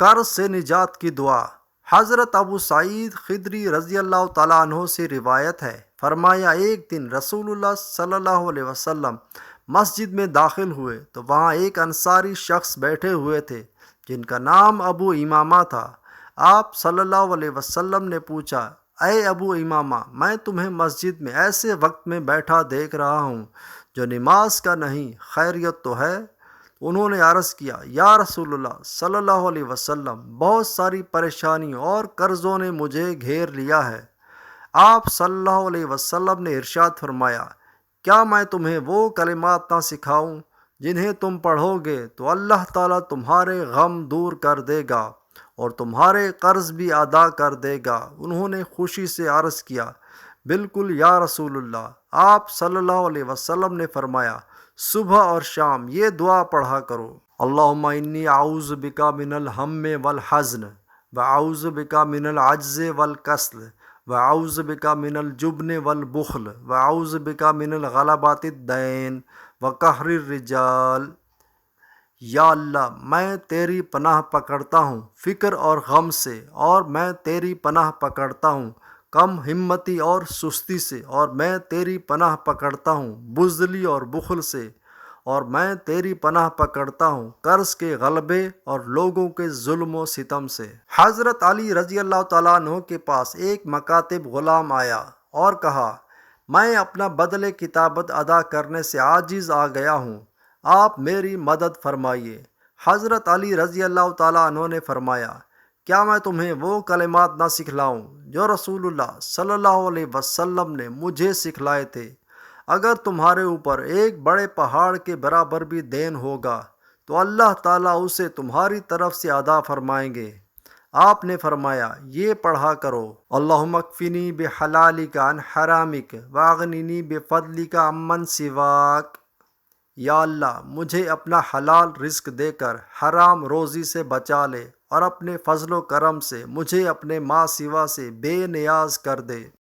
قرض سے نجات کی دعا۔ حضرت ابو سعید خدری رضی اللہ تعالیٰ عنہ سے روایت ہے، فرمایا ایک دن رسول اللہ صلی اللہ علیہ وسلم مسجد میں داخل ہوئے تو وہاں ایک انصاری شخص بیٹھے ہوئے تھے جن کا نام ابو امامہ تھا۔ آپ صلی اللہ علیہ وسلم نے پوچھا، اے ابو امامہ، میں تمہیں مسجد میں ایسے وقت میں بیٹھا دیکھ رہا ہوں جو نماز کا نہیں، خیریت تو ہے؟ انہوں نے عرض کیا، یا رسول اللہ صلی اللہ علیہ وسلم، بہت ساری پریشانیوں اور قرضوں نے مجھے گھیر لیا ہے۔ آپ صلی اللہ علیہ وسلم نے ارشاد فرمایا، کیا میں تمہیں وہ کلمات نہ سکھاؤں جنہیں تم پڑھو گے تو اللہ تعالیٰ تمہارے غم دور کر دے گا اور تمہارے قرض بھی ادا کر دے گا؟ انہوں نے خوشی سے عرض کیا، بالکل یا رسول اللہ۔ آپ صلی اللہ علیہ وسلم نے فرمایا، صبح اور شام یہ دعا پڑھا کرو، اللہم انی اعوذ بک من الہم والحزن واعوذ بک من العجز والکسل واعوذ بک من الجبن والبخل واعوذ بک من الغلبۃ الدین وقہر الرجال۔ یا اللہ، میں تیری پناہ پکڑتا ہوں فکر اور غم سے، اور میں تیری پناہ پکڑتا ہوں کم ہمتی اور سستی سے، اور میں تیری پناہ پکڑتا ہوں بزدلی اور بخل سے، اور میں تیری پناہ پکڑتا ہوں قرض کے غلبے اور لوگوں کے ظلم و ستم سے۔ حضرت علی رضی اللہ تعالیٰ عنہ کے پاس ایک مکاتب غلام آیا اور کہا، میں اپنا بدلِ کتابت ادا کرنے سے عاجز آ گیا ہوں، آپ میری مدد فرمائیے۔ حضرت علی رضی اللہ تعالیٰ عنہ نے فرمایا، کیا میں تمہیں وہ کلمات نہ سکھلاؤں جو رسول اللہ صلی اللہ علیہ وسلم نے مجھے سکھلائے تھے؟ اگر تمہارے اوپر ایک بڑے پہاڑ کے برابر بھی دین ہوگا تو اللہ تعالیٰ اسے تمہاری طرف سے ادا فرمائیں گے۔ آپ نے فرمایا، یہ پڑھا کرو، اللہم اکفنی بحلالک عن حرامک واغننی بفضلک عمن سواک۔ یا اللہ، مجھے اپنا حلال رزق دے کر حرام روزی سے بچا لے، اور اپنے فضل و کرم سے مجھے اپنے ماں سوا سے بے نیاز کر دے۔